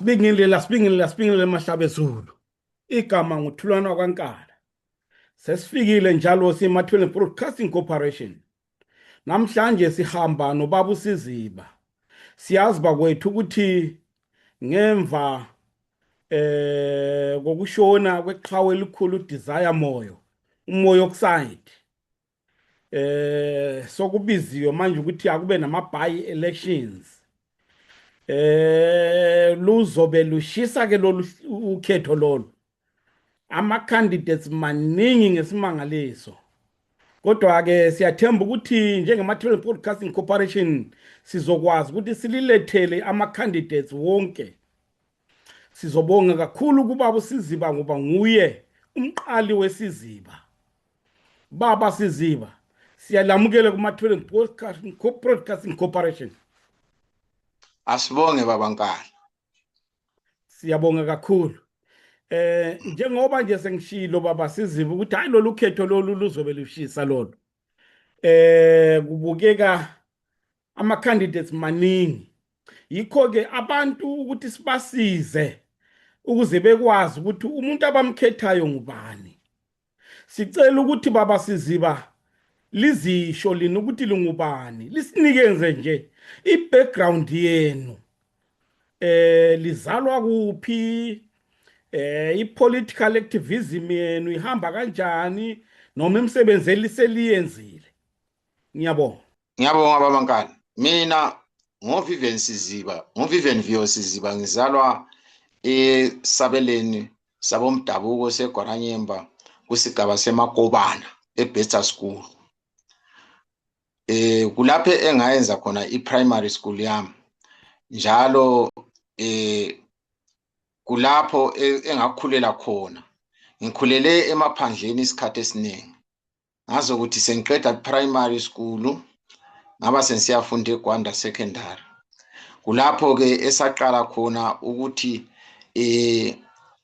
Asibingelele Mahlabezulu. Igama nguThulana kwaNkala. Sesifikile njalo simathweni Broadcasting Corporation. Namhlanje sihamba noBaba uSiziba. Siyazi bakwethu ukuthi ngemva kokushona kweqhawe elikhulu uDesire Moyo, umoya okuside. Sokubiziwe manje ukuthi akube nama-by elections. Luzobe lushisa ke lolu ukhetho lolu. Ama-candidates maningi ngesimangaliso. Kodwa ke siyathemba ukuthi njengemathele Broadcasting Corporation sizokwazi ukuthi sililethele ama-candidates wonke. Sizobonga kakhulu kuBaba uSiziba ngoba nguye umqali weSiziba. Baba Siziba, siyalamukela kumathele Broadcasting Corporation. Asibonge baba Nkala. Siyabonga kakhulu. Njengoba nje sengishilo Baba Siziba ukuthi hayi lolu khetho lolu luzobe lushisa lolu. Kubukeka ama candidates maningi. Yikho ke abantu ukuthi sibasize ukuze bekwazi ukuthi umuntu abamkhethayo ngubani. Sicela ukuthi Baba Siziba lizisho lini ukuthi lingubani. Lisinikeze nje i-background yenu. Lizalwa kuphi? I-political activism yenu ihamba kanjani noma imisebenzi eliseliyenzile. Ngiyabonga. Ngiyabonga baba Nkala. Mina ngoVivian Vio Siziba ngizalwa esabeleni sabomdabuko seGwaranyemba kusigaba seMakobana eBesta School. Kulapho engayenza khona i-primary school yami. Njalo kulapho engakhulela khona. Ngikhulele emaphandleni isikhathi esiningi. Ngazo ukuthi sengiqeda primary school ngaba sensiyafunda eGwanda secondary. Kulapho ke esaqala khona ukuthi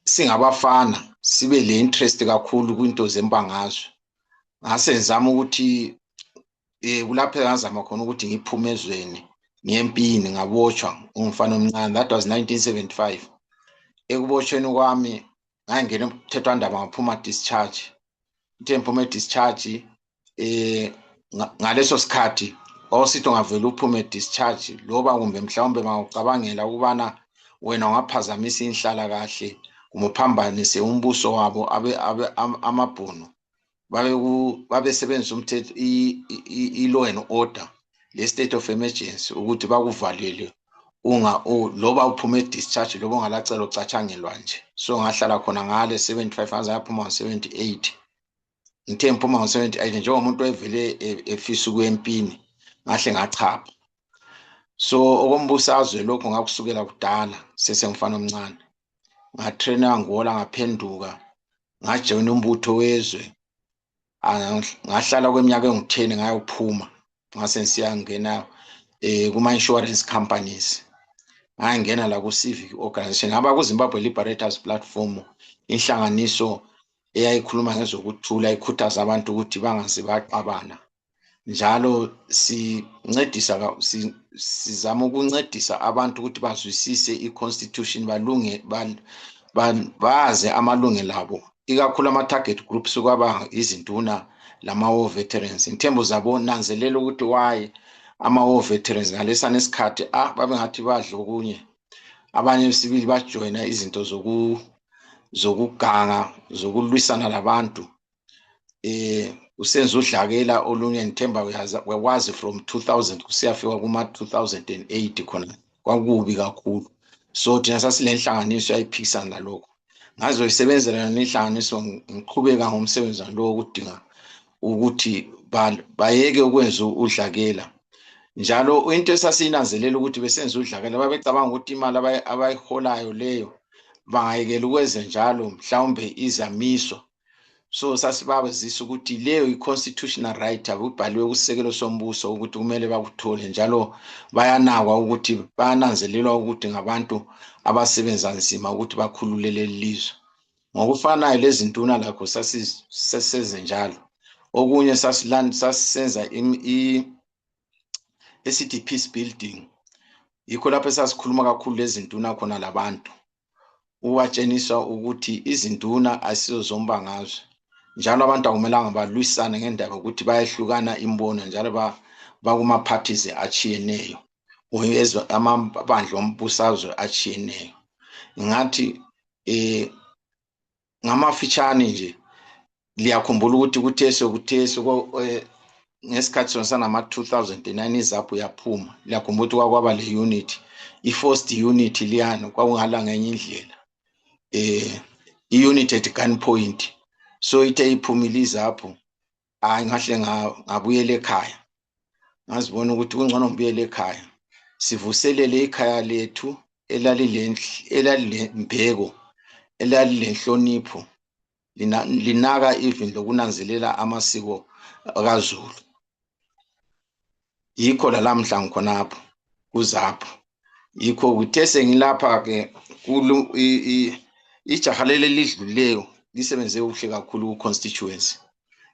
singabafana sibe le interest kakhulu kwinto zembangazwe. Ngase ngizama ukuthi kulapho ngazama khona ukuthi ngiphume ezweni ngempini ngabotshwa umfana omncane. That was 1975. Ekubotshweni kwami ngangena emthethwandaba ngaphuma discharge. Ngemphume discharge ngaleso sikhathi awusitho ngavela uphume discharge loba kumbe mhlawumbe mawucabangela ukubana wena ungaphazamisa inhlala kahle kumuphambanise umbuso wabo amabhuno babe sebenzisa umthetho i-law and order le state of emergency ukuthi bakuvalele loba uphume discharge loba ungalacela ucatshangelwa nje. So ngahlala khona ngale 75 aze yaphuma ngo78. Ngithe mphuma ngo78 njengomuntu evele efisa ukuyempini ngahle ngachapha. So okombusazwe lokho ngakusukela kudala sesengifana omncane. Ngatraina ngola ngaphenduka ngajoina umbutho wezwe. Ngahlala kweminyaka engu10 ngayophuma ngase siyangena kuma insurance companies. Ngangena la ku civic organization ngaba ku Zimbabwe Liberators Platform, inhlanganiso eyayikhuluma ngezokuthula ikhuthaza abantu ukuthi bangaze baqabana. Njalo sizama ukuncedisa abantu ukuthi bazwisise iconstitution baze amalungelo abo. Ikakhulu ama target groups kwaba izinduna lama war veterans. Ngithemba uzabonanzelela ukuthi why ama war veterans ngalesa nesikhathi babe ngathi badla okunye. Abanye sibili bajoina izinto zokuganga zokulwisana labantu. Usenza udlakela olunye ngithemba wazi from 2000 kusiyafika kuma 2008 khona kwakubi kakhulu. So thina sasilenhlanganiso yayiphikisana nalokho. Ngazoyisebenzela nenhlanganiso ngiqhubeka ngomsebenzi lo ukudinga ukuthi bayeke ukwenza udlakela. Njalo into esasiyinanzelela ukuthi besenza udlakela babecabanga ukuthi imali abayiholayo leyo bangayekela ukwenza njalo mhlawumbe izamiso. So sasibabazisa ukuthi leyo i-constitutional right abubhaliwe kusekelo sombuso ukuthi kumele bakuthole njalo bayanakwa ukuthi bayananzelelwa ukuthi ngabantu abasebenza nzima ukuthi bakhululele lelizwe. Ngokufanayo lezi ntuna lakho sasisenze njalo. Okunye sasisenza esithi peace building yikho lapho esasikhuluma kakhulu lezinduna khona labantu uwatshenisa ukuthi izinduna asizo zombangazwe njalo abantu akumelanga balwisane ngendaba ukuthi bayehlukana imbono njalo bakuma parties achiyeneyo amabandla ombusazwe achiyeneyo. Ngathi ngamafitshane nje liyakhumbula ukuthi kuthe ngesikhathi sonsanama 2009 iZAPU yaphuma, liyakhumbula ukuthi kwaba le unit i-forced unit liyana kwakungala ngenye indlela i-unit at gunpoint. So ithe iphumile iZAPU, hayi ngahle ngabuyela ekhaya ngazibona ukuthi kungcono ngibuyele ekhaya sivuselele ikhaya lethu elalilembeko elalilenhlonipho linaka even lokunanzelela amasiko akaZulu. Yikho lalamhla ngikhonapho kuZAPU. Yikho kuthe sengilapha ke ijaha leli lidluleyo lisebenze kuhle kakhulu ku-constituency.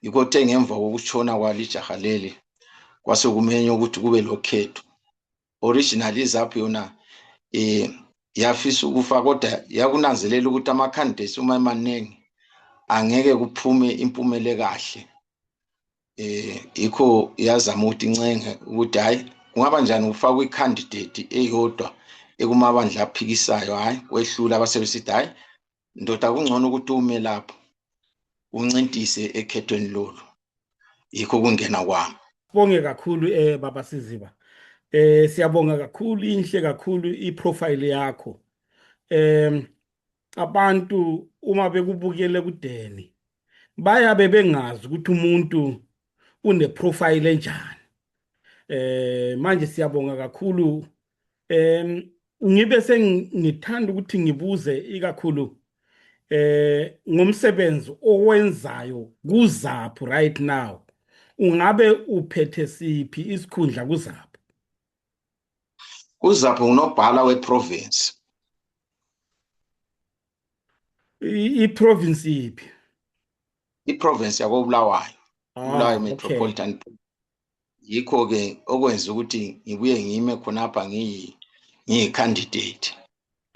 Yikho kuthe ngemva kokutshona kwalijaha leli kwase kumenye ukuthi kube lokhetho. Originally iZAPU yona yafisa ukufa kodwa yakunanzelela ukuthi ama-candidates uma emaningi angeke kuphume impumele kahle. Yikho yazama ukuthi incenge ukuthi hayi kungaba njani ufaka i-candidate eyodwa ekumabandla aphikisayo, hayi kwehlula abasebesithi hayi ndoda kungcono ukuthi ume lapho uncintise ekhethweni lolu. Yikho kungena kwami. Bonge kakhulu baba Siziba. Siyabonga kakhulu, inhle kakhulu iprofile yakho. Abantu uma bekubukele kudeni bayabe bengazi ukuthi umuntu uneprofile enjani. Manje siyabonga kakhulu. Ngibe sengithanda ukuthi ngibuze ikakhulu ngomsebenzi owenzayo kuZAPU right now. Ungabe uphethe siphi isikhundla kuZAPU? kuZAPU nginobhala weprovince. I-province iphi? Iprovince yakoBulawayo. Bulawayo Okay. Metropolitan. Yikho ke okwenza ukuthi ngibuye ngime khonapha ngiyi-candidate.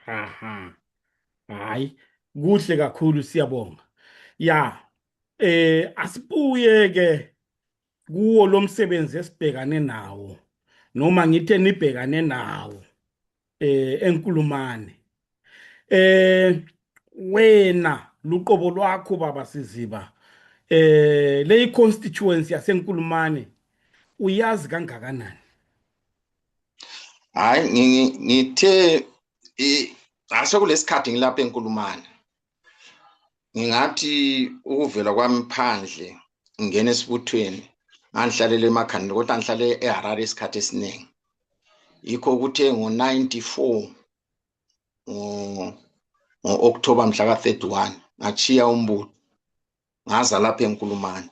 Aha. Hayi, kuhle kakhulu, siyabonga. Ya, asibuye ke kuwo lo msebenzi esibhekane nawo noma ngithe nibhekane nawo eNkulumane. Wena luqobo lwakho baba Siziba le constituency yaseNkulumane uyazi kangakanani? Hayi ngithe asekulesikhathi ngilapha eNkulumane. Ngingathi ukuvela kwami phandle ngene esibuthweni ngihlalele emakhanda kodwa ngihlale eHarare isikhathi esiningi. Yikho kuthe ngo94 ngo-October mhla ka31 ngachiya umbutho ngaza lapha eNkulumane.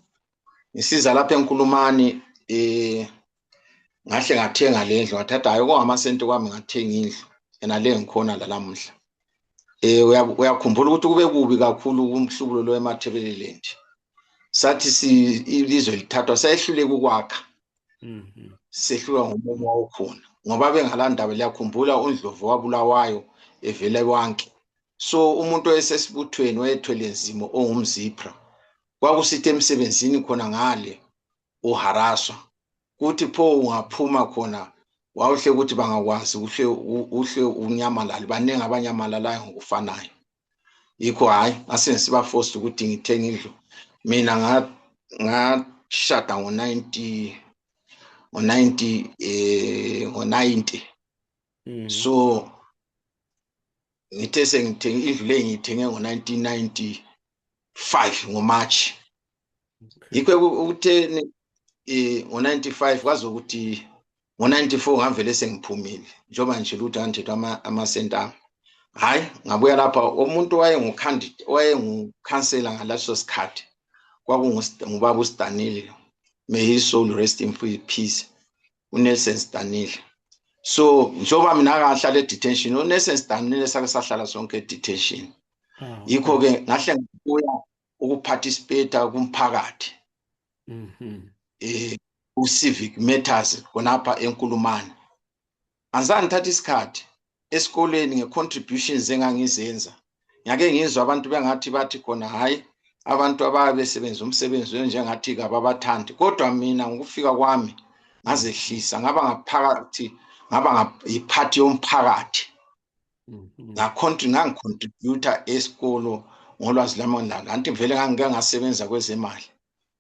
Ngisiza lapha eNkulumane ngahle ngathenga lendlu ngathatha hayi kongamasenti kwami ngathenga indlu enale ngikhona lalamhla. Uyakhumbula ukuthi kube kubi kakhulu kumhlubulo lo eMatabeleland. Sathi ilizwe lithathwa sayehluleka ukwakha. Sehluka ngomumo okhona ngoba bengalandaba liyakhumbula uNdlovu waBulawayo evela eWanke. So umuntu oyesesibuthweni wayethwele nzimo ongumzipra. Kwakusithi emsebenzini khona ngale uharaswa kuthi pho ungaphuma khona wawuhle ukuthi bangakwazi uhle unyamalala baningi abanyamalalayo ngokufanayo. Yikho hayi ngase ngisiba forced ukuthi ngithenge indlu. Mina ngashada ngo90 so ngithe sengithenge indlu le ngithenge ngo1995 ngoMarch. Yikho ukuthi ngo95 kwazi ukuthi ngo94 ngavele sengiphumile njoba nje lutho ngithethwa amasenta. Hayi ngabuya lapha umuntu wayengukhansela ngalaso sikhathi kwakungubaba uStanile, may his soul rest in peace, uNelson Stanile. So njoba mina ngahlala edetention uNelson Stanile sake sahlala sonke edetention. Yikho ke ngahle ngabuya ukuparticipate kumphakathi ku civic matters khonapha eNkulumane. Angizange ngithatha isikhathi esikoleni ngecontributions engangizenza. Ngiyake ngizwa abantu bengathi bathi khona hayi abantu ababesebenza umsebenzi njengathi kababathandi, kodwa mina ngokufika kwami ngazehlisa ngaba ngaphakathi ngaba yiphathi yomphakathi ngangicontributor esikolo ngolwazi lami nanti vele ngasebenza kwezemali.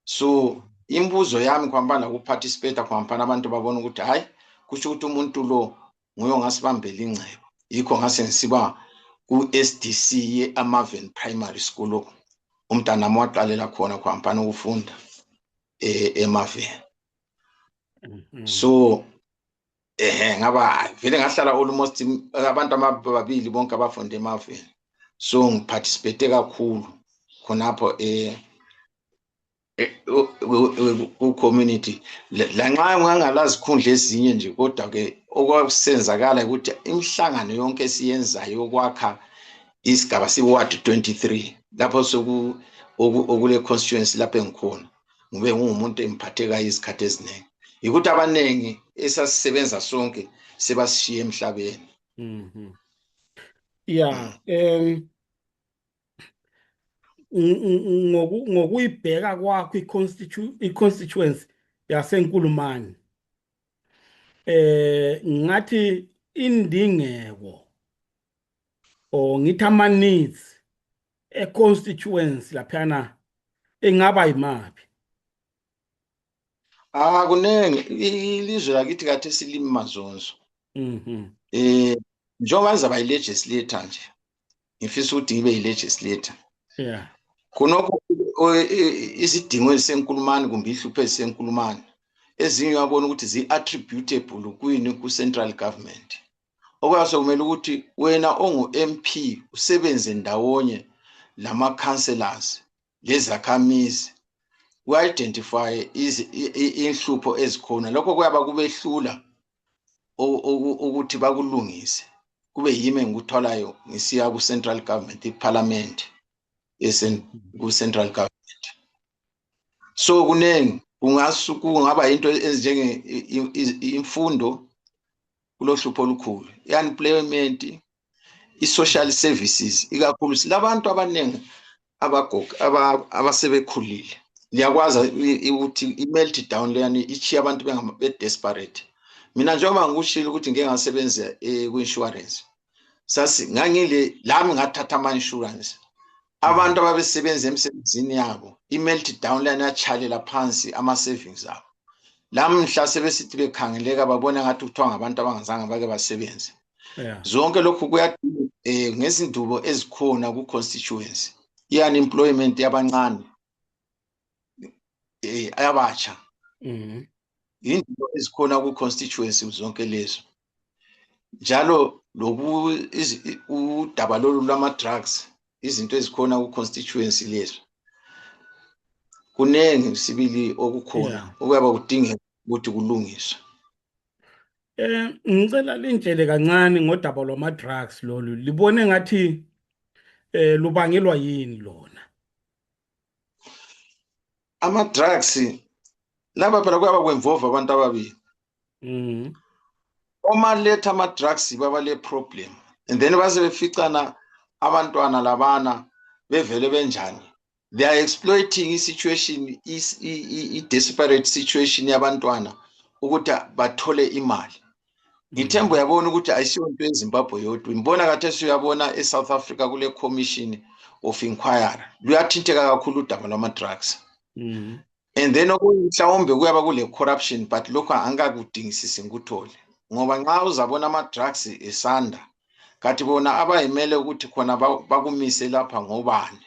So imibuzo yami kwambala ukuparticipate kwambala abantu babona ukuthi hayi kusho ukuthi umuntu lo nguye ongasibambela ingcebo. Yikho ngase ngisiba ku-SDC ye-Amaven Primary School umntana wami waqalela khona kwambala ukufunda eMaven. So ngaba vele ngahlala almost abantu ababili bonke abafunde eMaven. So ngiparticipate kakhulu khonapho ku-community lanxa ngangalazi ikhundla ezinye nje, kodwa ke okwasenzakala ukuthi imihlangano yonke esiyenzayo yokwakha isigaba siward 23 lapho okule constituency lapho engikhona ngibe ngumuntu emphatheka izikhathi eziningi, ukuthi abaningi esasisebenza sonke sebasishiya emhlabeni. Yeah, ngokuyibheka kwakho i-constituency yaseNkulumane, ngathi indingeko o ngithi ama-needs e-constituency laphana engaba yimaphi? Kunengi ilizwe lakithi kade silimi mazonzo. Njengoba ngizaba yi-legislator nje, ngifisa ukuthi ngibe yi-legislator. Yeah. Khonokho izidingo eziseNkulumane kumbe ihlupho eziseNkulumane ezinye uyabona ukuthi zi-attributable kwini ku-central government. Okwaso kumele ukuthi wena ongu-MP usebenze ndawonye lama-councillors lezakhamizi u-identify inhlupho ezikhona. Lokho kuyaba kubehlula ukuthi bakulungise, kube yimi engikutholayo ngisiya ku-central government, iparliament ku-central government. So kunengi kungaba into ezinjenge imfundo kulohlupho olukhulu, i-unemployment, i-social services, ikakhulu silabantu abaningi abasebekhulile. Liyakwazi ukuthi i-meltdown leyani ichiya abantu be-desperate. Mina njengoba ngikushilo ukuthi ngeke ngasebenza ku-insurance, ngangile lami ngathatha ama-insurance. Abantu ababesebenza emsebenzini yabo i-meltdown leyani yachalela phansi ama-savings abo. Lamhla sebesithi bekhangeleka babona ngathi kuthiwa ngabantu abangazange bake basebenze. Zonke lokhu kuyadinga ngezindubo ezikhona ku-constituency, i-unemployment yabancane, ayabatsha, indubo ezikhona ku-constituency zonke lezo. Njalo udaba lolu lwama-drugs, izinto ezikhona ku-constituency lezo. Kunengi sibili okukhona okuyaba kudingeka ukuthi kulungiswe. Ngicela lintshele kancane ngodaba lwama-drugs lolu, libone ngathi lubangelwa yini lona? Ama-drugs laba phela kuyaba kwenvolve abantu ababili. Uma letha ama-drugs baba le problem and then base beficana abantwana labana bevele benjani. They are exploiting i-situation, i-desperate situation yabantwana ukuthi bathole imali. Ngithemba uyabona ukuthi ayisiyo into eZimbabwe yodwa. Ngibona kathesi uyabona eSouth Africa kule commission of inquiry luyathinteka kakhulu udaba lwama-drugs. And then mhlawumbe kuyaba kule corruption, but lokho angakudingisisi ngikuthole. Ngoba nxa uzabona ama-drugs esanda, kathi bona abayimele ukuthi khona bakumise lapha ngobani.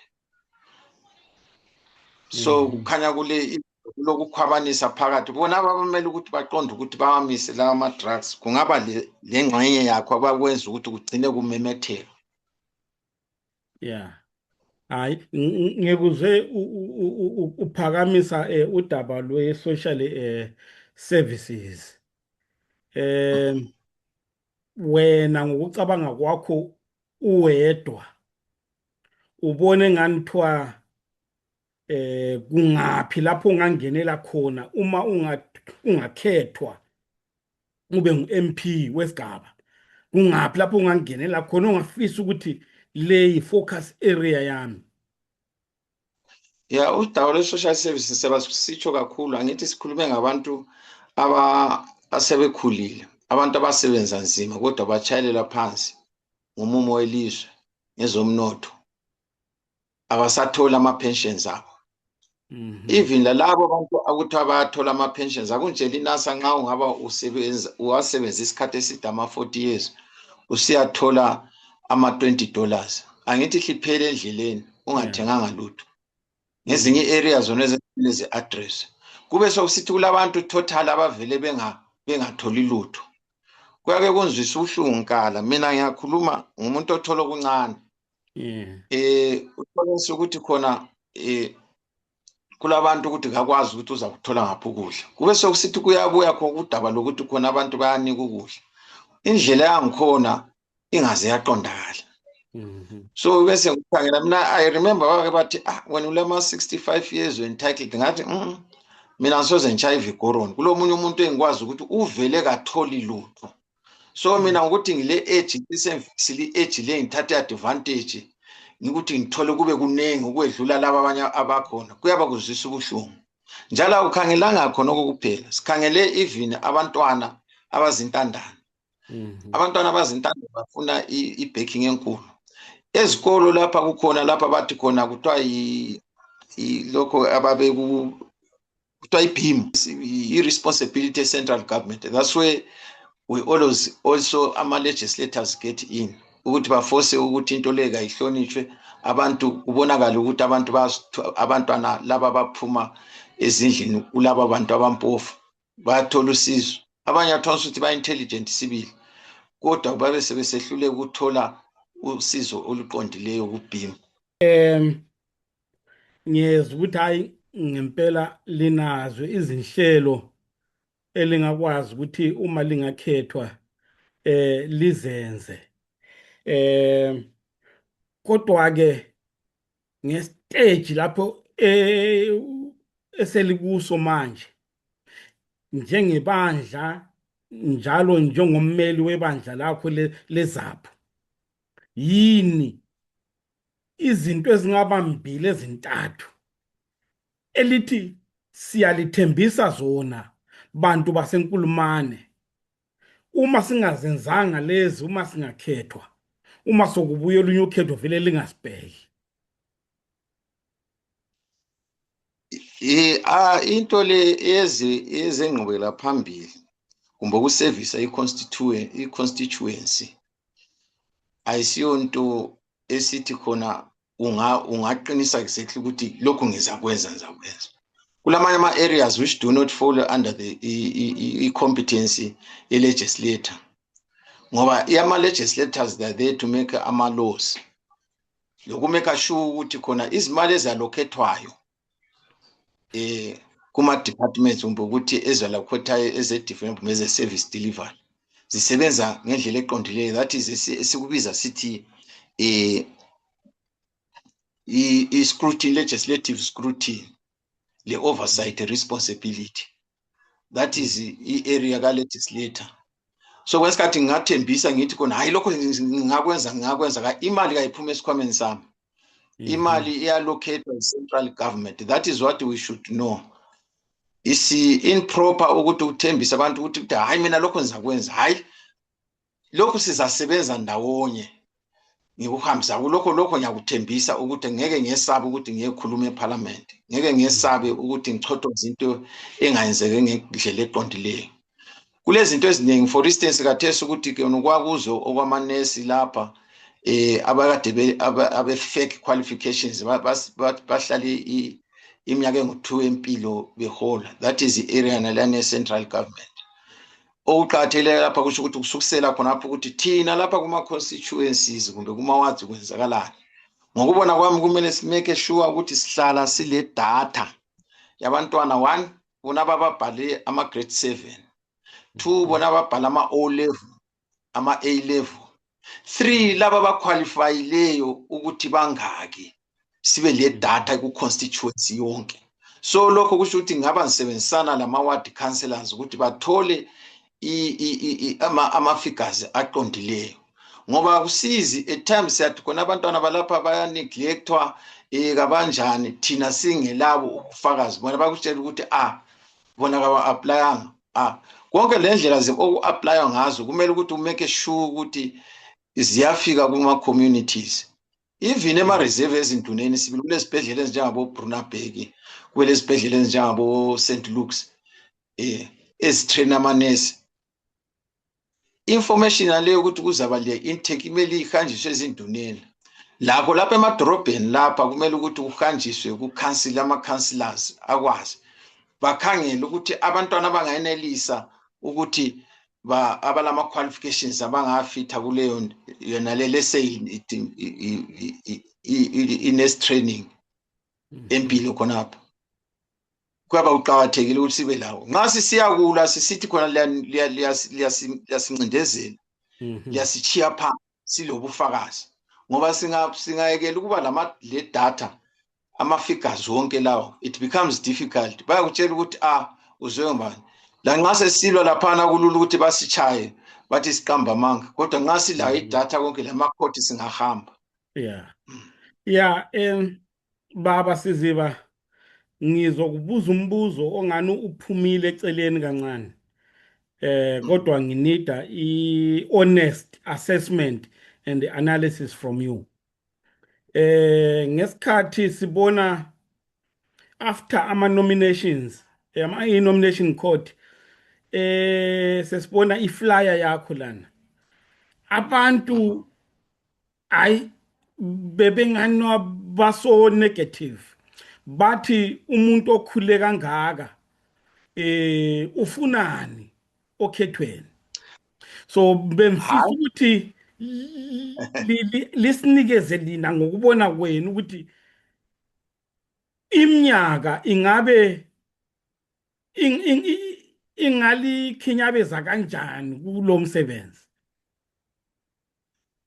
So kukhanya kulokukhwabanisa phakathi bona abamele ukuthi baqonde ukuthi bawamise lawa ama-drugs, kungaba lengxenye yakho abakwenza ukuthi kugcine kumemetheka. Yeah. Hayi ngikuze uphakamisa udaba lwe-social services. Wena ngokucabanga kwakho uwedwa ubone nganithiwa kungaphi lapho ungangenela khona uma ungakhethwa ube ngu-MP wesigaba kungaphi lapho ungangenela khona ongafisa ukuthi le yi-focus area yami? Ya udaba lwe-social services sebasitsho kakhulu, angithi sikhulume ngabantu asebekhulile, abantu abasebenza nzima kodwa batshayelela phansi ngomumo welizwe ngezomnotho, abasathola ama-pensions abo. Even lalabo abantu akuthiwa bayathola ama-pensions, akunje linasa nxa ungaba uwasebenza isikhathi eside ama-40 years usiyathola ama-$20, angithi hliphele endleleni ungathenganga lutho. Ngezinye areas zona ze-address kube sokusithi kulabantu total abavele bengatholi lutho. Kuyake kunzwisa ubuhlungu nkala. Mina ngiyakhuluma ngumuntu othola okuncane. Uthola ukuthi khona kulabantu ukuthi akwazi ukuthi uza kuthola ngaphi ukudla. Kube sokusithi kuyabuya khona udaba lokuthi khona abantu bayanika ukudla. Indlela yangikhona ingaze yaqondakala. So bese ngikhangela mina, I remember wake bathi when ulama 65 years you entitled, ngathi mina ngisoze ngichayive igoroni kulo munye umuntu engikwazi ukuthi uvele katholi lutho. So mina ukuthi ngile age sili age le ngithathe advantage ngikuthi ngithole kube kunengi ukwedlula laba abanye abakhona, kuyaba kuzwisa ubuhlungu. Njalo ukhangelanga khona okukuphela, sikhangele even abantwana abazintandane. Abantwana abazintandane bafuna i-backing enkulu. Ezikolo lapha kukhona lapha bathi khona kuthiwa lokho kuthiwa i-BEAM, i-responsibility central government. That's where we always also ama-legislators get in ukuthi baforce ukuthi into le kayihlonishwe, abantu kubonakala ukuthi abantwana laba baphuma ezindlini kulaba abantu abampofu bayathola usizo. Abanye athola ukuthi ba-intelligent sibili kodwa babe sebesehluleka ukuthola usizo oluqondileyo ku-BEAM. Ngiyezwa ukuthi hayi ngempela linazo izinhlelo elingakwazi ukuthi uma lingakhethwa lizenze. Kodwa ke ngestage lapho eselikuso manje njengebandla njalo njengommeli webandla lakho leZAPHU, yini izinto ezingaba mbili ezintathu elithi siyalithembisa zona bantu baseNkulumane uma singazenzanga lezi, uma singakhethwa, uma sokubuye olunye ukhetho vele lingasibheki? Into le ezengqubekela phambili kumbe ukusevisa i-constituency ayisiyonto esithi khona ungaqinisa exactly ukuthi lokhu ngizakwenza. Kulamanye ama-areas which do not fall under the competency ye-legislator, ngoba ama-legislators they are there to make ama-laws, lokumeka sure ukuthi khona izimali ezalokhethwayo kuma-departments kumbe ukuthi ezalokhethwayo eze-development eze-service delivery zisebenza ngendlela eqondileyo. That is esikubiza sithi i-scrutiny, legislative scrutiny, le-oversight responsibility. That is i-area ka-legislator. So kwesikhathi ngingathembisa ngithi khona hayi lokho ngingakwenza ka imali kayiphuma esikhwameni sami. Imali iyallocated yi-central government. That is what we should know. Isi improper ukuthi uthembise abantu ukuthi hayi mina lokho ngizakwenza, hayi lokho sizasebenza ndawonye ngikuhambisa lokho ngiyakuthembisa ukuthi ngeke ngiyesabe ukuthi ngiyekhuluma eParliament, ngeke ngiyesabe ukuthi ngichothoze into engayenzeke ngendlela eqondileyo. Kulezi zinto eziningi, for instance kathesi ukuthi ke nokwakuzo okwamanesi lapha abakade abe fake qualifications bahlale iminyaka engu2 empilo behola. That is the area nalane central government. Okuqhathele lapha kusho ukuthi kusukusela khona lapho ukuthi thina lapha kuma constituencies kumbe kuma wards kwenzakalani. Ngokubona kwami kumele simeke sure ukuthi sihlala sile data yabantwana 1 bona bababhale ama grade 7, 2 bona babhala ama O level, ama A level, 3 laba baqualifyileyo ukuthi bangaki, sibe le data ku constituency yonke. So lokho kusho ukuthi ngaba nisebenzisana lama ward councillors ukuthi bathole ama figures aqondileyo, ngoba akusizi at times siyathi khona abantwana balapha baya neglectwa kabanjani, thina singelabo ubufakazi, bona bakutshela ukuthi bona ka applyanga konke le ndlela oku applywa ngazo kumele ukuthi umake sure ukuthi ziyafika kuma communities, even ema reserve ezinduneni sibili kulesibhedlela ezinjengabo Brunabheki, kulesibhedlela ezinjengabo St Luke's ezitrain amanesi. Information aleyo ukuthi kuzaba le intake imeli ihanjiswe ezinduneni, lapha emadorobheni lapha kumele ukuthi uhanjiswe ku council, ama councillors akwazi bakhangela ukuthi abantwana abangayenelisa ukuthi abalama qualifications abangafitha kuleyo yona le say nurse training empilo khonapha, kwaba uqhakathekile ukuthi sibe lawo. Nxa sisiyakula sisithi khona liyasincindezela, liyasichiya phansi silobufakazi, ngoba singayekela ukuba le data ama figures wonke lawo, it becomes difficult. Bayakutshela ukuthi uzwengobani, la nxa sesilwa laphana kulula ukuthi basichaye bathi siqamba amanga, kodwa nxa silayo idata konke lamakhodi singahamba. Baba Siziba, ngizokubuza umbuzo ongani uphumile eceleni kancane, kodwa nginida honest assessment and analysis from you. Ngesikhathi sibona after ama nominations, nomination court, sesibona iflyer yakho lana, abantu bebengani baso negative, bathi umuntu okhule kangaka ufunani okhethweni. So bemfisa ukuthi lisinikeze lina ngokubona kwenu ukuthi iminyaka ingabe ingalikhinyabeza kanjani kulo msebenzi.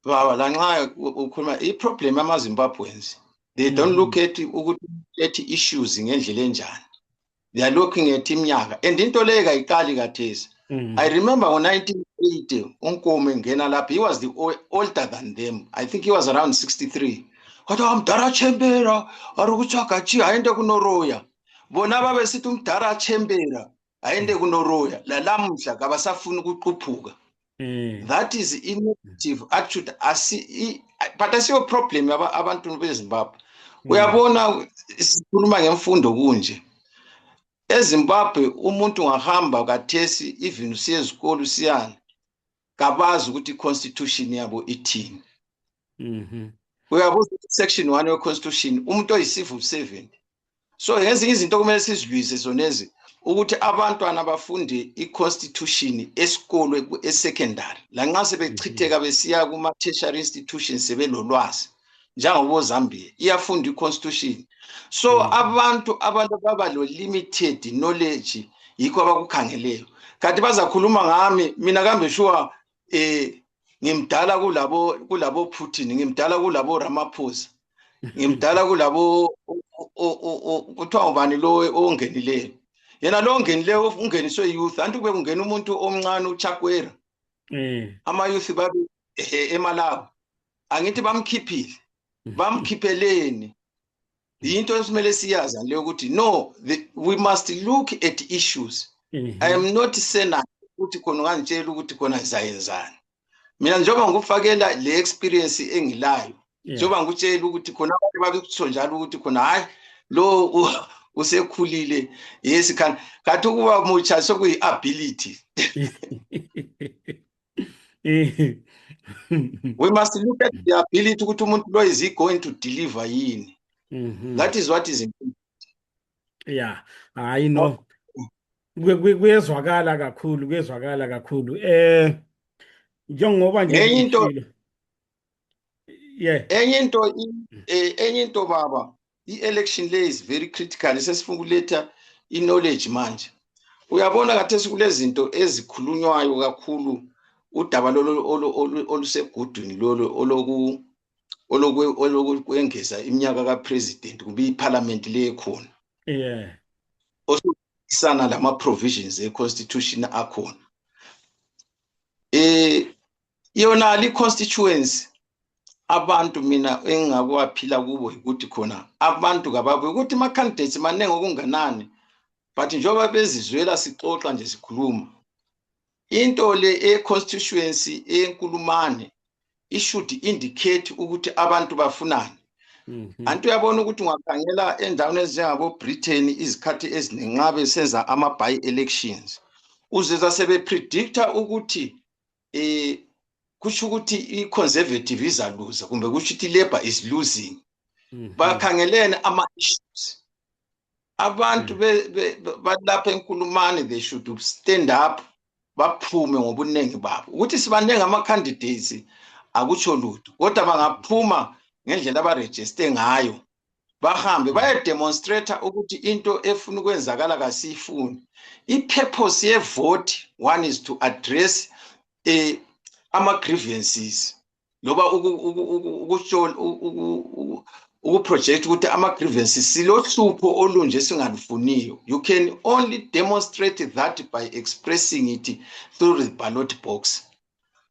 Baba, la nxa ukhuluma iproblem yamaZimbabweans, they don't look at issues ngendlela enjani, they are looking at iminyaka, and into leyo kayiqali khathesi. I remember in 1980 uNkomo ngena lapha, he was the older than them. I think he was around 63. Kodwa umdala Chembera ari kuchakachi aende kunoroya, bona babesithi umdala Chembera aende kunoroya, la lamhla kabasafuna ukuqhuphuka. That is innovative attitude. But asiyo problem abantu beZimbabwe. Uyabona sikhuluma ngemfundo kunje. EZimbabwe umuntu ngahamba kathesi, even usiye ezikolo usiyana, kabazi ukuthi constitution yabo ithini. Uyabuza section 1 we constitution umuntu oyicivil servant. So ngezinye izinto kumele sizilwise zonezi ukuthi abantwana abafunde iconstitution esikolo esecondary, la nxa sebechitheka besiya kuma tertiary institutions sebelolwazi njengobo Zambia iyafunda iconstitution. So abantu baba lo limited knowledge yikho abakukhangeleyo. Kanti bazakhuluma ngami mina kambe sure ngimdala kulabo Putin, ngimdala kulabo Ramaphosa, ngimdala kulabo kuthiwa ubani lo ongenileyo. Yena lo ongenileyo ungeniswe youth, anti kube kungena umuntu omncane uChakwera. Ama youth babe eMalawi. Angithi bamkhiphile. Bamkhipheleni. Into esimele siyazi leyo ukuthi no, we must look at issues. I am not saying ukuthi khona ngantshela ukuthi khona izayenzana. Mina njengoba ngikufakela le experience engilayo, njengoba ngikutshela ukuthi khona abantu babekutsho njalo ukuthi khona hayi lo usekhulile, yes kanti ukuba mutsha sokuyi ability. We must look at the ability ukuthi umuntu lo is he going to deliver yini. That is what is important. I know. Kuyezwakala kakhulu. Njengoba nje enye into baba, i-election lay is very critical. Sesifuna ukuletha i-knowledge manje. Uyabona kathesi kulezinto ezikhulunywayo kakhulu, udaba olusegudwini olokwengeza iminyaka kapresident kube iparliament le khona. Osukisana lama provisions econstitution akhona. yona li constituency abantu mina engakuwaphila kubo ukuthi khona abantu kababe ukuthi ama candidates manenge okunganani but njoba bezizwela sixoxa nje sikhuluma into le constituency enkulumane it should indicate ukuthi abantu bafunani. Antu uyabona ukuthi ungakhangela endaweni ezinjengabo Britain izikhathi eziningi senza ama by elections uzeza sebe predicta ukuthi kusho ukuthi i-conservative izaluza kumbe kusho ukuthi i-Labour is losing. Bakhangelene ama issues. Abantu balapha enkulumane they should stand up baphume ngobunengi babo. Ukuthi sibanenge ama candidates akutsho lutho. Kodwa bangaphuma ngendlela abaregister ngayo. Bahambe bayademonstrate ukuthi into efuna ukwenzakala kasifuni. I-purpose ye-vote one is to address ama grievances loba project ukuthi ama grievances silohlupho olunje singalufuniyo. You can only demonstrate that by expressing it through the ballot box.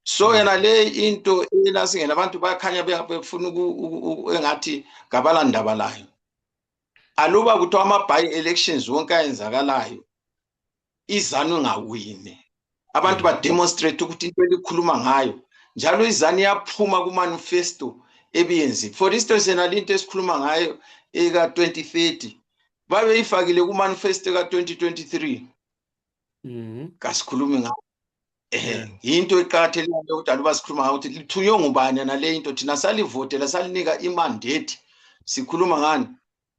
So yena le into elasingena abantu bayakhanya befuna engathi gabalandaba layo. Aluba kuthiwa ama by elections wonke ayenzakalayo izanu ngawini. Abantu ba demonstrate ukuthi into elikhuluma ngayo njalo izani yaphuma ku manifesto ebiyenzi. For instance yena into esikhuluma ngayo eka 2030 babe ifakile ku manifesto ka 2023 kasikhulumi ngayo into eqhakathekile ukuthi aluba sikhuluma ngayo ukuthi lithunywe ngubani nale into thina salivotela salinika imandate sikhuluma ngani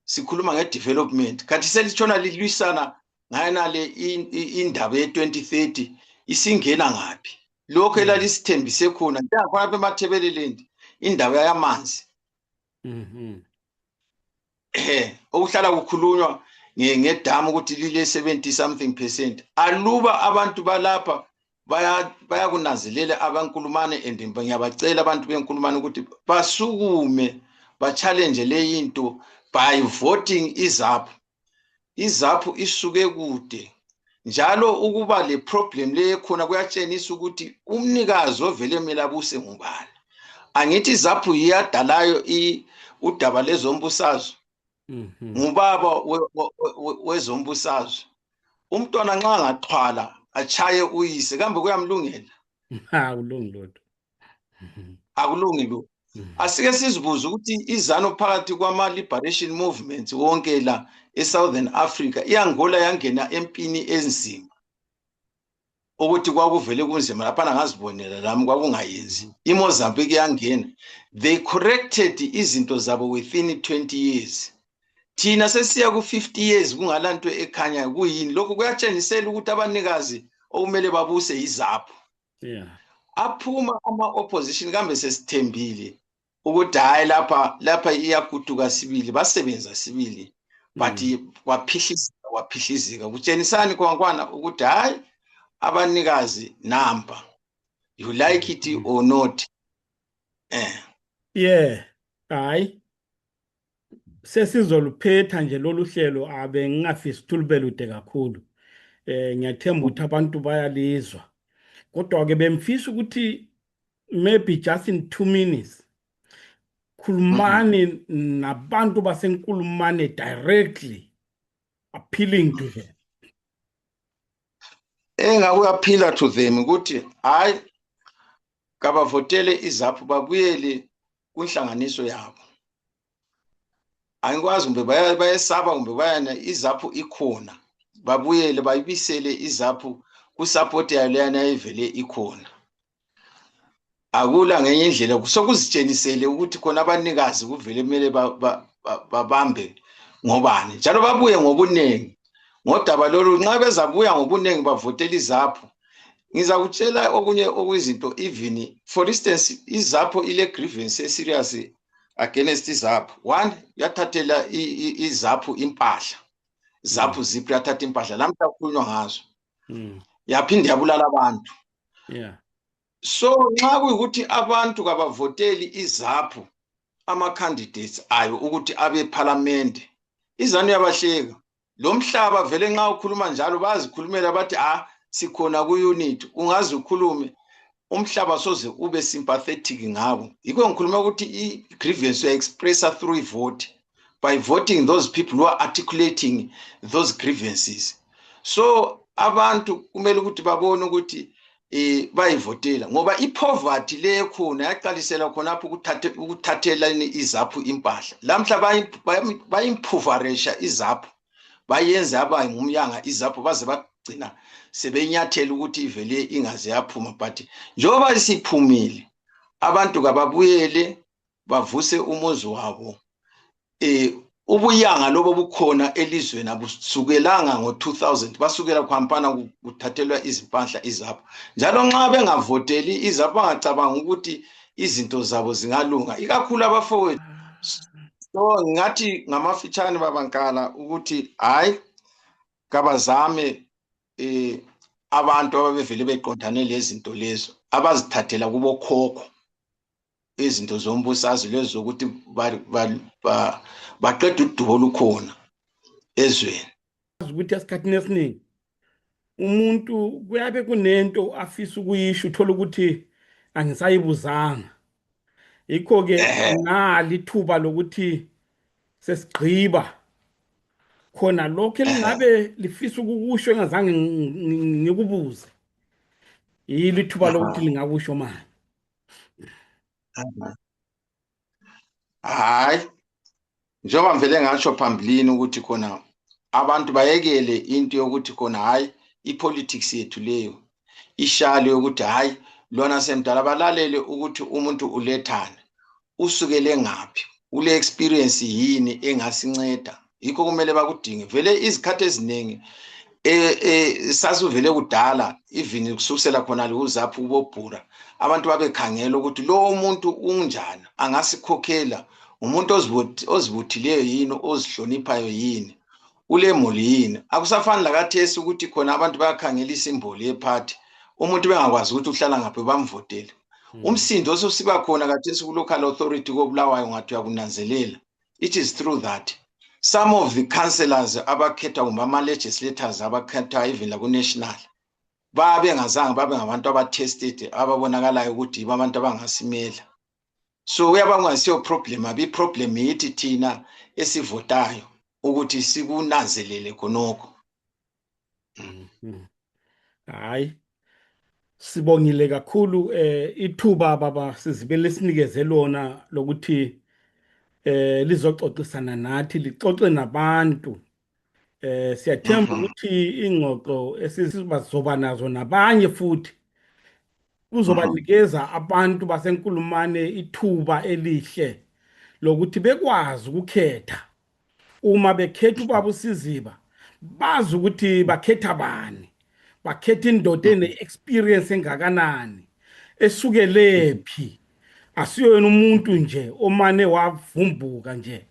sikhuluma ngedevelopment kanti selitshona lilwisana ngayena le indaba ye 2030 isingena ngapi lokho elalisithembise khona njengakhona apha eMathebeleland indaba yamanzi okuhlala kukhulunywa ngedamu ukuthi lile 70 something percent aluba abantu balapha bayakunazelela abankulumane and ngiyabacela abantu benkulumane ukuthi basukume ba challenge le into by voting izaphu isuke kude njalo ukuba le problem le khona kuyatshengisa ukuthi umnikazi ovele melabuse ngubani. Angithi izaphu iyadalayo udaba lezombusazwe ngubaba wezombusazwe. Umntwana nxa ngaxhwala achaye uyise kambe kuyamlungela? Akulungi lutho. Akulungi lo. Asike sizibuza ukuthi izano phakathi kwama liberation movements wonke la eSouthern Africa iyangola yangena empini enzima ukuthi kwakuvele kunzima lapha ngazibonela lami kwakungayenzi. IMozambique yangena they corrected izinto zabo within 20 years. Thina sesiya ku 50 years kungalanto ekhanya kuyini lokho kuyatshengisela ukuthi abanikazi okumele babuse izapho. Aphuma ama opposition kambe sesithembile ukuthi hayi lapha iyakuduka sibili basebenza sibili but waphihlizika kutshenisani kwankwana ukuthi hayi abanikazi namba you like it or not. Hayi sesizoluphetha nje lolu hlelo abe ngingafisi thulubelude kakhulu. Ngiyathemba ukuthi abantu bayalizwa kodwa ke bemfisa ukuthi maybe just in 2 minutes khulumani nabantu basenkulumane directly appealing to them. Engakuyaphila to them ukuthi hayi kabavotele izaphu babuyele kunhlanganiso yabo. Angikwazi kumbe bayesaba kumbe bayana izaphu ikhona babuyele bayibisele izaphu ku support yayo leyana evele ikhona. Akula ngenye indlela kusokuzitshenisele ukuthi khona abanikazi kuvele kumele babambe ngobani njalo babuye ngobunengi ngodaba lolu nxa bezabuya ngobunengi bavotela izaphu. Ngizakutshela okunye okuyizinto even for instance izaphu ile grievance serious against izaphu. One yathathela izaphu impahla. Zaphu ziphi yathatha impahla namhla kukhulunywa ngazo. Yaphinde yabulala abantu. So nxa kuyikuthi abantu kabavoteli izaphu ama candidates ayo ukuthi abe parliament izanu yabahleka. Lo mhlaba vele nxa ukhuluma njalo bazikhulumela bathi sikhona ku unit ungazi ukhulume umhlaba soze ube sympathetic ngabo. Yikho ngikhuluma ukuthi i-grievance uya-expressa through i-vote, by voting those people who are articulating those grievances. So abantu kumele ukuthi babone ukuthi bayivotela, ngoba i-poverty le khona yaqalisela khonapho ukuthathelani izaphu impahla. Lamhla bayimpoverisha izaphu, bayenze aba ngumyanga izaphu, baze bagcina sebenyathela ukuthi ivele ingaze yaphuma. But njengoba isiphumile, abantu kababuyele bavuse umuzi wabo. Ubuyanga lobo bukhona elizweni abusukelanga ngo-2000, basukela khwampana kuthathelwa izimpahla izapho. Njalo nxa bengavoteli izapho bangacabanga ukuthi izinto zabo zingalunga, ikakhulu abafowethu. So ngathi ngamafitshane babankala ukuthi hayi kabazame abantu ababevele beqondane lezinto lezo abazithathela kubo khokho, izinto zombusazwe lezo zokuthi baqeda udubo olukhona ezweni. Ukuthi esikhathini esiningi umuntu kuyabe kunento afisa ukuyisho, uthola ukuthi angisayibuzanga. Yikho ke nali ithuba lokuthi sesigqiba khona lokho elingabe lifisa ukukusho engazange ngikubuze, yilo ithuba lokuthi lingakusho manje. Hayi, njengoba ngivele ngasho phambilini ukuthi khona abantu bayekele into yokuthi khona hayi ipolitics yethu leyo ishalo yokuthi hayi lona semdala, balalele ukuthi umuntu ulethana, usukele ngaphi, ule experience yini engasinceda. Yikho kumele bakudinge. Vele izikhathi eziningi sasuvele kudala, even kusukela khona uzaphu kubobhura, abantu babekhangela ukuthi lo muntu unjani, angasikhokhela, umuntu ozibuthileyo yini, ozihloniphayo yini, ulemuli yini. Akusafani lakathesi ukuthi khona abantu bayakhangela isimboli yephathi, umuntu bengakwazi ukuthi uhlala ngaphi bamvotele. Umsindo ososiba khona kathesi ku-local authority koBulawayo ngathi uyakunanzelela. It is true that some of the councillors abakhetha kumbe ama-legislators abakhetha even laku-national babengazange babe ngabantu aba-tested, ababonakalayo ukuthi yibo abantu abangasimela. So uyabangasiyo problem, abi-problem yithi thina esivotayo ukuthi sikunanzelele khonokho. Hayi, sibongile kakhulu ithuba baba sizibele sinikeze lona lokuthi lizoxoxisana nathi, lixoxe nabantu. Siyathemba ukuthi ingxoxo esizoba nazo nabanye futhi kuzobanikeza abantu basenkulumane ithuba elihle lokuthi bekwazi ukukhetha. Uma bekhetha ubaba uSiziba, bazi ukuthi bakhetha bani, bakhetha indoda ene-experience engakanani, esukelephi. Asiyo yena umuntu nje omane wavumbuka nje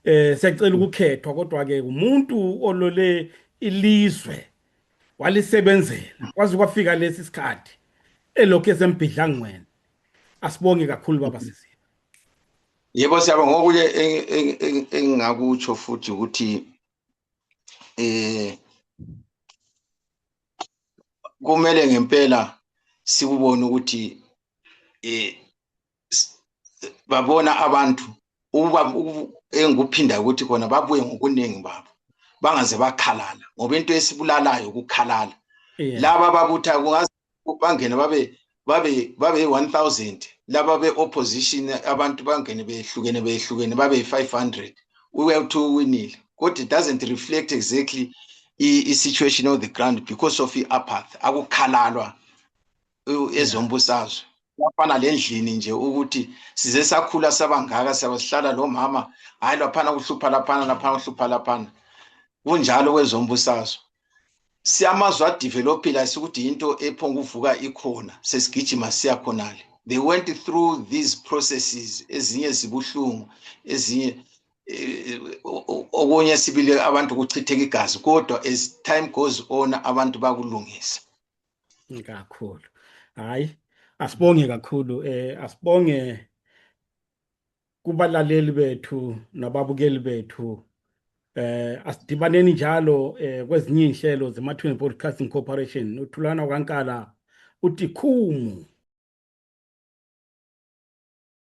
siyacela ukukhethwa, kodwa ke umuntu olole ilizwe, walisebenzela kwaze kwafika lesi sikhathi elokhu esembidlangweni. Asibonge kakhulu baba Siziba. Yebo, siyabonga. Ngokuye engingakutsho futhi ukuthi kumele ngempela sikubone ukuthi babona abantu engikuphinda ukuthi khona babuye ngokuningi babo, bangaze bakhalala, ngoba into esibulalayo ukukhalala. Laba babutha kungaze bangene babe 1000, laba be-opposition abantu bangene behlukene babe 500, uthi uwinile, kodwa it doesn't reflect exactly i-situation of the ground because of i-apathy. Akukhalalwa ezombusazwe. Kufana lendlini nje ukuthi size sakhula sabangaka sihlala lo mama, hayi laphana kuhlupha laphana, laphana kuhlupha laphana. Kunjalo kwezombusazwe. Siyamazwe adevelopile ukuthi into ephonga uvuka ikhona, sesigijima siya khonale. They went through these processes, ezinye zibuhlungu, ezinye okunye sibile abantu kuchitheka igazi, kodwa as time goes on abantu bakulungisa. Kakhulu. Hayi, asibonge kakhulu, asibonge kubalaleli bethu nababukeli bethu. Asidibaneni njalo kwezinye inhlelo zeMathweni Broadcasting Corporation. uThulana kaNkala uthi khumu.